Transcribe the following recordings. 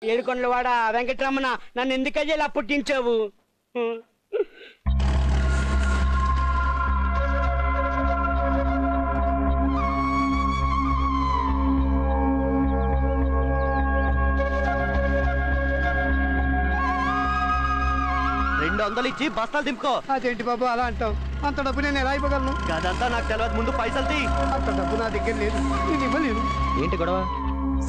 ఏడుకొండలవాడ వెంకటరమణ, నన్ను ఎందుకయ్యా ఇలా పుట్టించావు? ఇచ్చి బస్తాలు దింపుకో. అదేంటి బాబు అలా అంటావు? అంత డబ్బు నేను ఎలా ఇవ్వగలను? అదంతా నాకు తెలియదు, ముందు పైసలు తీ. అంత డబ్బు నా దగ్గర లేదు, నేను ఇవ్వలేను. ఏంటి గొడవ?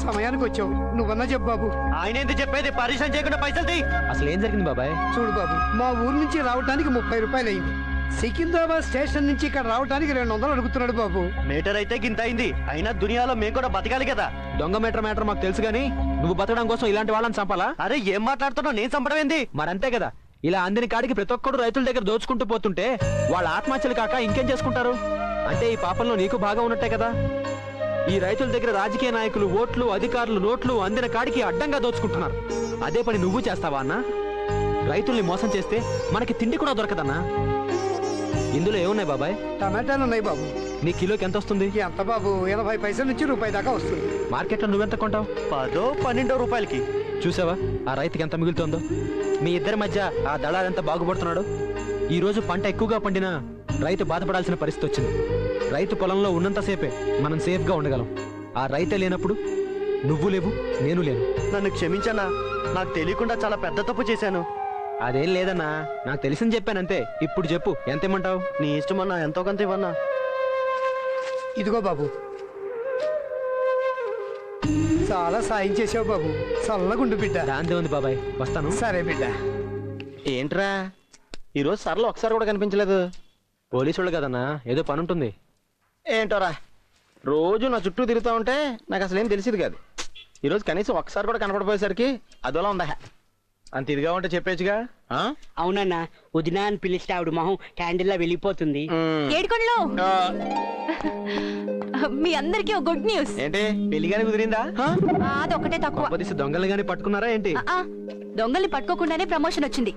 సమయానికి వచ్చావు, నువ్వన్నా చెప్పు బాబు. ఆయన ఎందుకు చెప్పేది? పరిశ్రమ చేయకుండా పైసలు తీ. అసలు ఏం జరిగింది బాబాయ్? చూడు బాబు, మా ఊరు నుంచి రావడానికి 30 రూపాయలు అయింది. సికింద్రాబాద్ స్టేషన్ నుంచి ఇక్కడ రావడానికి 200 అడుగుతున్నాడు బాబు. మీటర్ అయితే గింత అయింది. అయినా దునియాలో మేము కూడా బతకాలి కదా. దొంగ మ్యాటర్ మాకు తెలుసు గానీ నువ్వు బతకడం కోసం ఇలాంటి వాళ్ళని చంపాలా? అరే ఏం మాట్లాడుతున్నావు? నేను చంపడం ఏంది? మరంతే కదా, ఇలా అందిన కాడికి ప్రతి ఒక్కడు రైతుల దగ్గర దోచుకుంటూ పోతుంటే వాళ్ళ ఆత్మహత్యలు కాక ఇంకేం చేసుకుంటారు? అంటే ఈ పాపంలో నీకు బాగా ఉన్నట్టే కదా. ఈ రైతుల దగ్గర రాజకీయ నాయకులు ఓట్లు, అధికారులు నోట్లు అందిన కాడికి అడ్డంగా దోచుకుంటున్నారు. అదే పని నువ్వు చేస్తావా అన్నా? రైతుల్ని మోసం చేస్తే మనకి తిండి కూడా దొరకదన్నా. ఇందులో ఏమున్నాయి బాబాయ్? టమాటాలు ఉన్నాయి బాబు. నీ కిలోకి ఎంత వస్తుంది? ఎంత బాబు? 80 పైసల నుంచి రూపాయి దాకా వస్తుంది. మార్కెట్లో నువ్వెంత కొంటావు? 10-12 రూపాయలకి. చూసావా ఆ రైతుకి ఎంత మిగులుతుందో? మీ ఇద్దరి మధ్య ఆ దళారు ఎంత బాగుపడుతున్నాడు. ఈ రోజు పంట ఎక్కువగా పండినా రైతు బాధపడాల్సిన పరిస్థితి వచ్చింది. రైతు పొలంలో ఉన్నంతసేపే మనం సేఫ్గా ఉండగలం. ఆ రైతే లేనప్పుడు నువ్వు లేవు, నేను లేను. నన్ను క్షమించన్నా, నాకు తెలియకుండా చాలా పెద్ద తప్పు చేశాను. అదేం లేదన్నా, నాకు తెలిసింది చెప్పానంతే. ఇప్పుడు చెప్పు, ఎంత ఇమ్మంటావు? నీ ఇష్టమన్నా, ఎంతో కొంత ఇవ్వన్నా. ఇదిగో బాబు, చాలా సాయం చేసావు బాబు. చల్లగుండు బిడ్డ. దాందే ఉంది బాబాయ్, వస్తాను. సరే బిడ్డ. ఏంట్రా ఈరోజు సర్లో ఒకసారి కూడా కనిపించలేదు? పోలీసుళ్ళు కదన్నా, ఏదో పని ఉంటుంది. ఏంటోరా, రోజు నా చుట్టూ తిరుగుతూ ఉంటే నాకు అసలు ఏం తెలిసేది కాదు. ఈరోజు కనీసం ఒక్కసారి కూడా కనపడిపోయేసరికి అదోలా ఉందా. అంత ఇదిగా ఉంటే చెప్పేచ్చుగా. అవునన్నా, వదినా అని పిలిస్తే ఆవిడ మొహం క్యాండిల్ లా వెళ్ళిపోతుంది. ఏడుకొండలు, మీ అందరికి ఒక గుడ్ న్యూస్. ఏంటి, పెళ్లిగానే కుదిరిందా? అదొకటే తక్కువ. దొంగలు గాని పట్టుకున్నారా ఏంటి? దొంగల్ని పట్టుకోకుండానే ప్రమోషన్ వచ్చింది.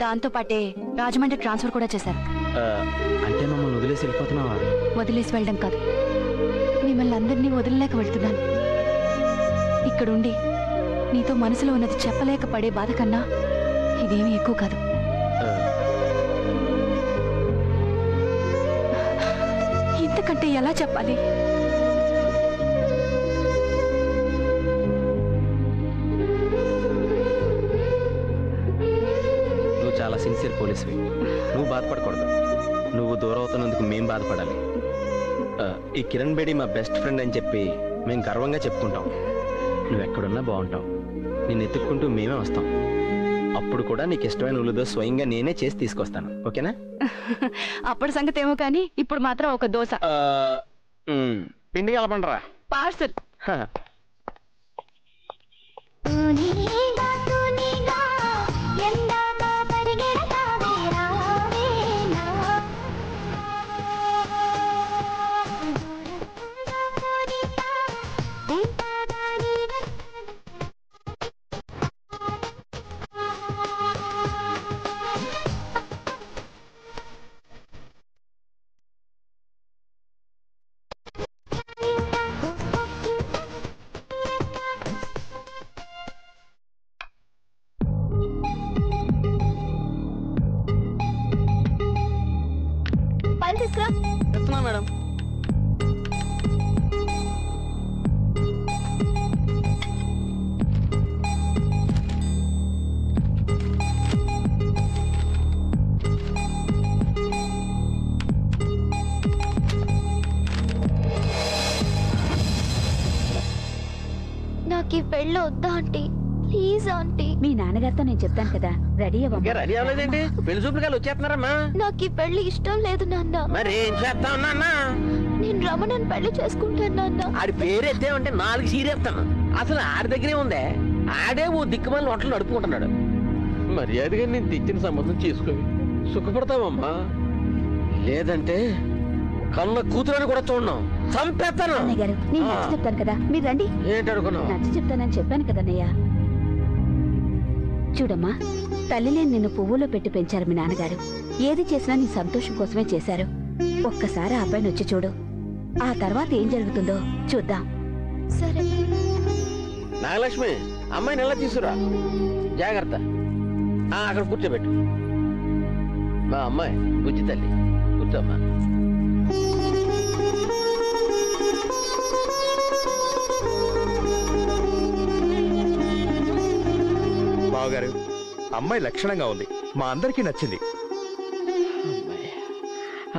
దాంతో పాటే రాజమండ్రి ట్రాన్స్ఫర్ కూడా చేశారు. అంటే మమ్మల్ని వదిలేసి వెళ్ళిపోతున్నావా? వదిలేసి వెళ్ళడం కాదు, మిమ్మల్ని అందరినీ వదిలేక వెళ్తున్నాను. ఇక్కడుండి నీతో మనసులో ఉన్నది చెప్పలేక పడే బాధ కన్నా ఇదేమీ ఎక్కువ కాదు. ఇంతకంటే ఎలా చెప్పాలి? నువ్వు చాలా సిన్సియర్ పోలీసువి. నువ్వు బాధపడకూడదు. నువ్వు దూరం అవుతున్నందుకు మేం బాధపడాలి. ఈ కిరణ్ బేడి మా బెస్ట్ ఫ్రెండ్ అని చెప్పి మేము గర్వంగా చెప్పుకుంటాం. నువ్వెక్కడున్నా బాగుంటావు. నిన్ను ఎత్తుక్కుంటూ మేమే వస్తాం. అప్పుడు కూడా నీకు ఇష్టమైన ఉల్లిదో స్వయంగా నేనే చేసి తీసుకొస్తాను. ఓకేనా? అప్పటి సంగతి ఏమో కానీ ఇప్పుడు మాత్రం ఒక దోశ పిండి కలపండిరా. పార్సల్. మేడం, నాకు ఈ పెళ్ళి వద్దా ఆంటీ? Please aunty. మీ నాన్నగారితో నేను చెప్తాను కదా, రెడీ అవ్వ. రెడీ అవ్వలేదేంటి? పెళ్లి చూపులు వచ్చేస్తున్నారమ్మా. నాకు ఈ పెళ్లి ఇష్టం లేదు నాన్న. మరి ఏం చేస్తావు నాన్న? నేను రమణని పెళ్లి చేసుకుంటాను నాన్న. ఆడి పేరు ఎత్తామంటే 4 సీరేస్తాను. అసలు ఆడి దగ్గరే ఉందే. ఆడే ఓ దిక్కుమాలి నోట్లు నడుపుకుంటున్నాడు. మర్యాదగా నేను తెచ్చిన సంబంధం చేసుకోవి, సుఖపడతావమ్మా. లేదంటే కన్న కూతురని కూడా చూడను, చంపేస్తాను. నేను నచ్చి చెప్తాను కదా, మీరు రండి. ఏంటి అనుకున్నావు? నచ్చి చెప్తానని చెప్పాను కదన్నయ్య. చూడమ్మా, తల్లిలేని నిన్ను పువ్వులో పెట్టి పెంచారు మీ నాన్నగారు. ఏది చేసినా నీ సంతోషం కోసమే చేశారు. ఒక్కసారి ఆ అబ్బాయిని వచ్చి చూడు, ఆ తర్వాత ఏం జరుగుతుందో చూద్దాం. సరే నాగలక్ష్మి, అమ్మాయిని ఎలా తీసుకురా, జాగ్రత్త. అక్కడ కూర్చోబెట్టు. మా అమ్మాయి బుజ్జి తల్లి, కూర్చోమ్మా. బావగారు, అమ్మాయి లక్షణంగా ఉంది, మా అందరికీ నచ్చింది.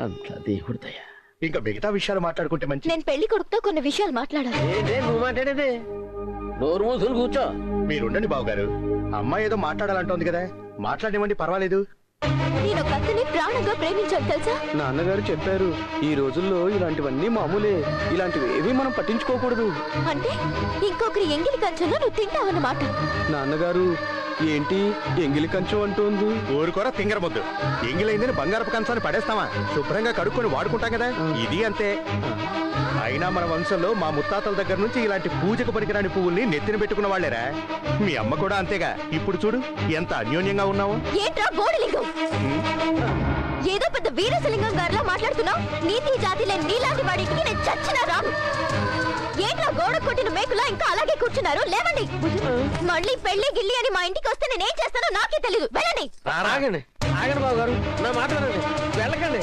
అంత దేవుడిదయ్యా. ఇంకా మిగతా విషయాలు మాట్లాడుకుంటే మంచి. నేను పెళ్లి కొడుకుతో కొన్ని విషయాలు మాట్లాడాలి. ఏంటే నువ్వు మాట్లాడేది? నోరు మూసుకుని కూర్చో. మీరుండండి బావగారు, అమ్మాయి ఏదో మాట్లాడాలంటోంది కదా, మాట్లాడివ్వండి, పర్వాలేదు. నేను ఒక అతన్ని ప్రాణంగా ప్రేమించాను తెలుసా? నాన్నగారు చెప్పారు, ఈ రోజుల్లో ఇలాంటివన్నీ మామూలే, ఇలాంటివి ఏవి మనం పట్టించుకోకూడదు. అంటే ఇంకొకరి ఎంగిలి కంచెలో నువ్వు తింటావన్నమాట. నాన్నగారు ఏంటి ఎంగిలి కంచం అంటుంది? ఊరుకోరా తింగర ముద్దు, ఎంగిలైందని బంగారపు కంచాన్ని పడేస్తామా? శుభ్రంగా కడుక్కొని వాడుకుంటాం కదా, ఇది అంతే. అయినా మన వంశంలో మా ముత్తాతల దగ్గర నుంచి ఇలాంటి పూజకు పనికిరాని పువ్వుల్ని నెత్తిన పెట్టుకున్న వాళ్ళేరా. మీ అమ్మ కూడా అంతేగా. ఇప్పుడు చూడు ఎంత అన్యోన్యంగా ఉన్నావు. ఏంట్రా బోడిలింగం, ఏదో పెద్ద వీరసలింగం గారిలా మాట్లాడుతున్నావు. నీతి జాతి లేని నీలాంటి వాడికి నేను చచ్చినా రాను. ఏంట్రా గోడ కొట్టిన మేకులా ఇంకా అలాగే కూర్చున్నారు? లేవండి. మళ్ళీ పెళ్లి గిల్లి అని మా ఇంటికి వస్తే నేనేం చేస్తానో నాకే తెలీదు. వెళ్ళండి. ఆగండి ఆగండి బాబు గారు, నా మాట వినండి. వెళ్ళకండి.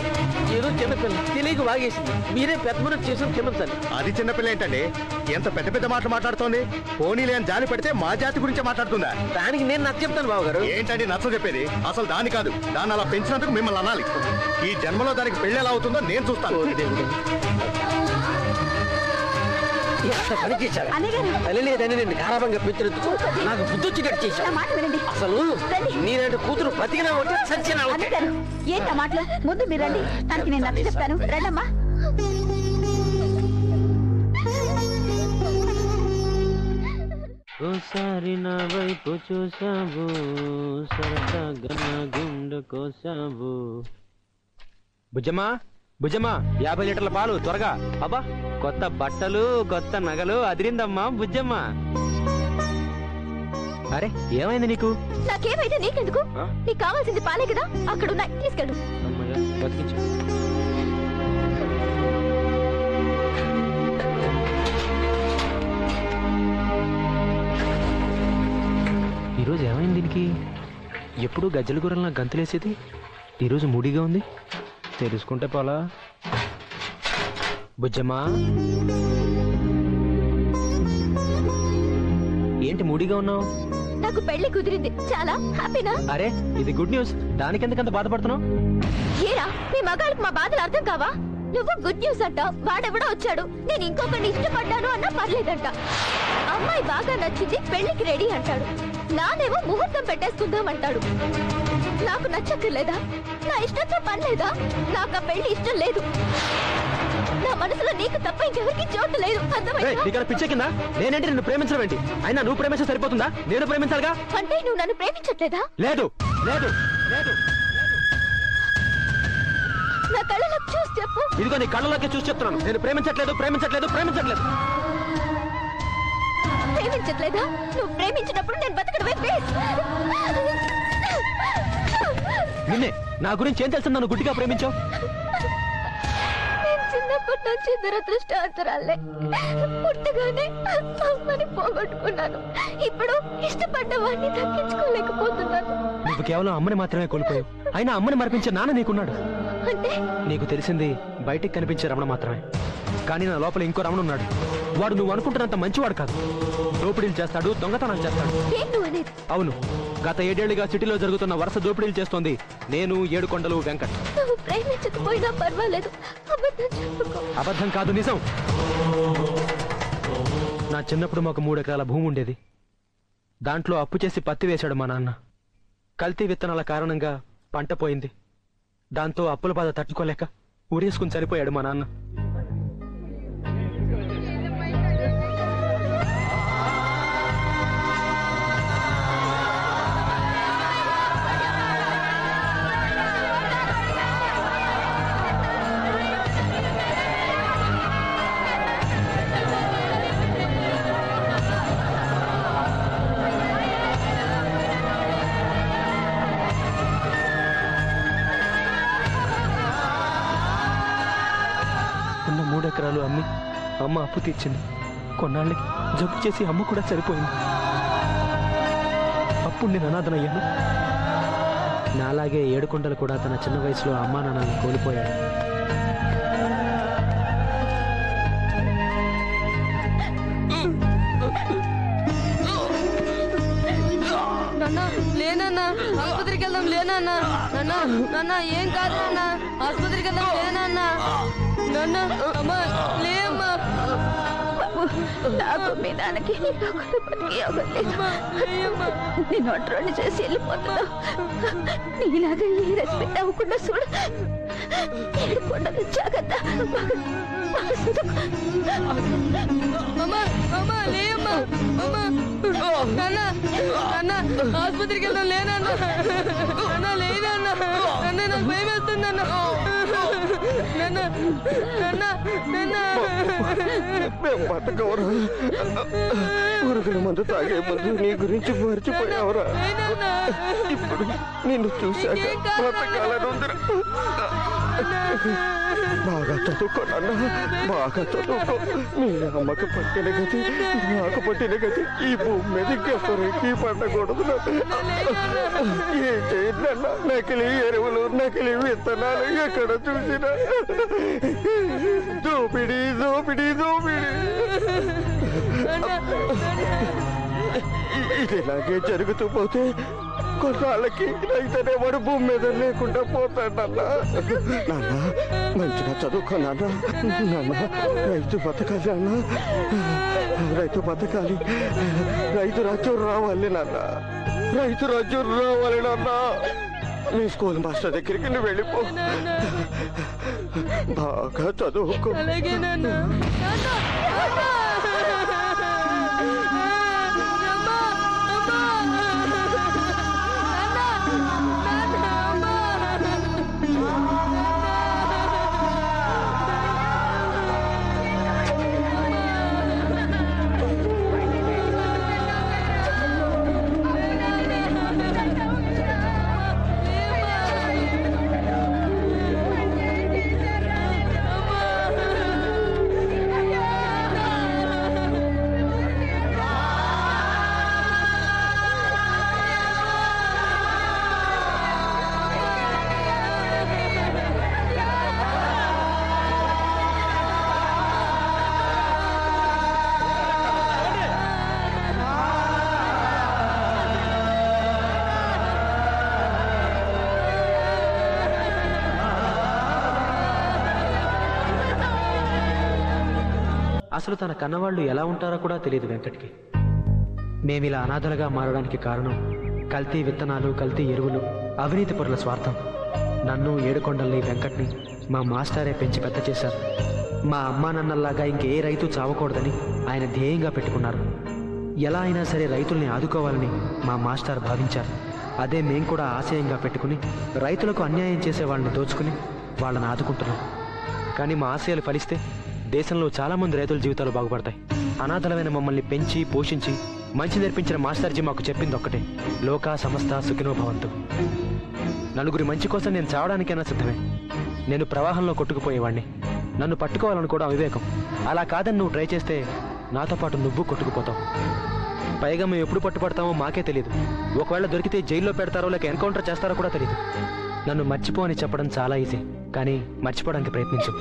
ఏదో చిన్నపిల్ల తెలియక వాగేసింది. మీరే పెద్ద మనం చేసిన క్షమించాలి. అది చిన్నపిల్ల ఏంటండి, ఎంత పెద్ద పెద్ద మాటలు మాట్లాడుతోంది? పోనీలే అని జాలి పెడితే మా జాతి గురించే మాట్లాడుతుందా? దానికి నేను నచ్చ చెప్తాను బాబు గారు. ఏంటండి నచ్చ చెప్పేది? అసలు దాని కాదు, దాన్ని అలా పెంచినందుకు మిమ్మల్ని అనాలి. ఈ జన్మలో దానికి పెళ్లి ఎలా అవుతుందో నేను చూస్తాను. పని చేశారు లేదని నేను గారాబంగా పెంచినందుకు నాకు బుద్ధి వచ్చినట్టు చేశాను. అసలు నేనంటే కూతురు బతికినా ఒకటి చచ్చినా ఒకటి. ఏంట మాటలు? ముందు మీరు రండి, తనకి నేను నచ్చ చెప్తాను. రండమ్మా. ఓసారి నా వైపు చూసావు, సరదాగా నా గుండె కోసావు. బుజ్జమ్మా బుజ్జమ్మా, 50 లీటర్ల పాలు త్వరగా. అబ్బా, కొత్త బట్టలు కొత్త నగలు అదిరిందమ్మా బుజ్జమ్మా. అరే ఏమైంది నీకు? నాకేమైతే నీకెందుకు? నీకు కావాల్సింది పాలే కదా, అక్కడ ఉన్నాయి, తీసుకెళ్ళు. బతికించు. ఈరోజు ఏమైంది దీనికి? ఎప్పుడు గజ్జల గుర్రలా గంతులేసేది, ఈరోజు మూడీగా ఉంది. తెలుసుకుంటే పోలా. బుజ్జమ్మా ఏంటి మూడీగా ఉన్నావు? నాకు పెళ్లి కుదిరింది, చాలా హ్యాపీనా? అరే ఇది గుడ్ న్యూస్, దానికి ఎందుకంత బాధపడుతున్నావు? ఏరా మీ మగాళ్ళకి మా బాధలు అర్థం కావా? నువ్వు గుడ్ న్యూస్ అంట, వాడెవడో వచ్చాడు, నేను ఇంకొకరిని ఇష్టపడ్డాను అన్నా పర్లేదంట. అమ్మాయి బాగా నచ్చింది, పెళ్లికి రెడీ అంటాడు. నానేమో ముహూర్తం పెట్టేసుకుందాం అంటాడు. నాకు నచ్చక్కర్లేదా? నా ఇష్టంతో పని లేదా? నాకు ఆ పెళ్లి ఇష్టం లేదు. నా మనసులో నీకు తప్ప ఇంకెవరికి చోటు లేదు. అర్థమైందా? పిచ్చ కింద నేనంటే నిన్ను ప్రేమించడం ఏంటి? అయినా నువ్వు ప్రేమించే సరిపోతుందా? నేను ప్రేమించాలిగా. అంటే నువ్వు నన్ను ప్రేమించట్లేదా? లేదు లేదు లేదు. నా కళ్ళలోకి చూసి చెప్పు. ఇదిగో నీ కళ్ళలోకి చూసి చెప్తున్నాను, నేను ప్రేమించట్లేదు ప్రేమించట్లేదు ప్రేమించట్లేదు. ప్రేమించట్లేదా? నువ్వు ప్రేమించినప్పుడు నేను బతకడమే బేస్. నిన్నే నా గురించి ఏం తెలుసు నన్ను గుడ్డిగా ప్రేమించావు? నేను చిన్నప్పటి నుంచి దురదృష్టవంతురాలే. పుట్టగానే అమ్మని పోగొట్టుకున్నాను. ఇప్పుడు ఇష్టపడ్డ వాడిని దక్కించుకోలేకపోతున్నాను. నువ్వు కేవలం అమ్మని మాత్రమే కోల్పోయావు, అయినా అమ్మని మరిపించే నాన్న నీకున్నాడు. అంటే నీకు తెలిసింది బయటికి కనిపించే రమణ మాత్రమే, కానీ నా లోపల ఇంకో రమణ ఉన్నాడు. వాడు నువ్వు అనుకుంటున్నంత మంచివాడు కాదు. దోపిడీలు చేస్తాడు, దొంగతనాలు చేస్తాడు. అవును, గత 7 ఏళ్లుగా సిటీలో జరుగుతున్న వరుస దోపిడీలు చేస్తోంది నేను, ఏడుకొండలు, వెంకట్. నువ్వు ప్రేమించకపోయినా పర్వాలేదు, అబద్ధం చెప్పుకో. అబద్ధం కాదు, నిజం. నా చిన్నప్పుడు మాకు 3 ఎకరాల భూమి ఉండేది. దాంట్లో అప్పు చేసి పత్తి వేశాడు మా నాన్న. కల్తీ విత్తనాల కారణంగా పంట పోయింది. దాంతో అప్పుల బాధ తట్టుకోలేక ఊరేసుకుని చనిపోయాడు మా నాన్న. ఉన్న 3 ఎకరాలు అమ్మి అమ్మ అప్పు తీర్చింది. కొన్నాళ్ళకి జబ్బు చేసి అమ్మ కూడా సరిపోయింది. అప్పుడు నేను అనాథనయ్యాను. నాలాగే ఏడుకొండలు కూడా తన చిన్న వయసులో అమ్మా నాన్నని కోల్పోయాడు. లేనన్నా ఆసుపత్రికి వెళ్దాం. లేనన్నా నాన్న ఏం కాదు నాన్న, ఆసుపత్రికి వెళ్దాం. లేనన్నా నాన్న అమ్మా లేమ్మా. నాకు మీ నాన్నకి నేను ఒంటరిని చేసి వెళ్ళిపోతున్నా. నీలాగా ఏ రెస్పె అవ్వకుండా చూడు. ఏడుకొండలు జాగ్రత్త. అమ్మా లేమ్మా. నాన్న ఆసుపత్రికి వెళ్దాం. లేనన్నా లేదన్నా. నాకు భయం వేస్తుందన్నా. పురుగుల మందు తాగే ముందు నీ గురించి మర్చిపోయావురా. ఇప్పుడు నిన్ను చూశాక బ్రతకాలనుందిరా. బాగా చదువుకోనన్నా, బాగా చదువుకో. మీ అమ్మకు పట్టిన గతి, నాకు పట్టిన గతి ఈ భూమి మీద ఇంకెవరికి పడకూడదు. ఏం చేయండి, నకిలీ ఎరువులు, నకిలీ విత్తనాలు ఎక్కడ చూసినా దోపిడీ దోపిడీ దోపిడీ. ఇది ఇలాగే జరుగుతూ పోతే కొన్నాళ్ళకి రైతనేవాడు భూమి మీద లేకుండా పోతాడన్నా. నాన్న మంచిగా చదువుకో నాన్న. రైతు బతకాలి అన్న, రైతు బతకాలి. రైతు రాజ్యం రావాలి నాన్న, రైతు రాజ్యం రావాలి నాన్న. నీ స్కూల్ మాస్టర్ దగ్గరికి నువ్వు వెళ్ళిపో, బాగా చదువుకో. అలాగే నాన్న. అసలు తన కన్నవాళ్ళు ఎలా ఉంటారో కూడా తెలియదు వెంకట్కి. మేమిలా అనాథలుగా మారడానికి కారణం కల్తీ విత్తనాలు, కల్తీ ఎరువులు, అవినీతి పరుల స్వార్థం. నన్ను, ఏడుకొండల్ని, వెంకట్ని మా మాస్టారే పెంచి పెద్ద చేశారు. మా అమ్మా నాన్నల్లాగా ఇంకే రైతు చావకూడదని ఆయన ధ్యేయంగా పెట్టుకున్నారు. ఎలా అయినా సరే రైతుల్ని ఆదుకోవాలని మా మాస్టర్ భావించారు. అదే మేం కూడా ఆశయంగా పెట్టుకుని రైతులకు అన్యాయం చేసే వాళ్ళని దోచుకుని వాళ్ళని ఆదుకుంటున్నాం. కానీ మా ఆశయాలు ఫలిస్తే దేశంలో చాలామంది రైతుల జీవితాలు బాగుపడతాయి. అనాథలమైన మమ్మల్ని పెంచి పోషించి మంచి నేర్పించిన మాస్టర్జీ మాకు చెప్పింది ఒక్కటే, లోకా సమస్త సుఖినో భవంతు. నలుగురి మంచి కోసం నేను చావడానికైనా సిద్ధమే. నేను ప్రవాహంలో కొట్టుకుపోయేవాడిని. నన్ను పట్టుకోవాలని కూడా అవివేకం. అలా కాదని నువ్వు ట్రై చేస్తే నాతో పాటు నువ్వు కొట్టుకుపోతావు. పైగా మేము ఎప్పుడు పట్టుపడతామో మాకే తెలియదు. ఒకవేళ దొరికితే జైల్లో పెడతారో లేక ఎన్కౌంటర్ చేస్తారో కూడా తెలియదు. నన్ను మర్చిపో అని చెప్పడం చాలా ఈజీ, కానీ మర్చిపోవడానికి ప్రయత్నించు.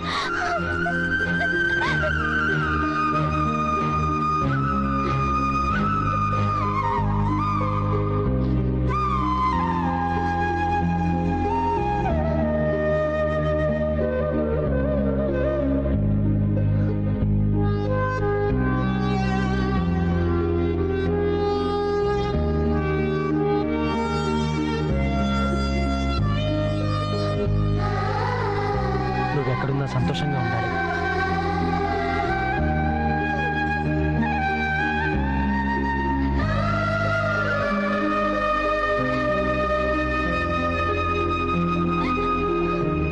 నువ్వెక్కడున్నా సంతోషంగా ఉండాలి.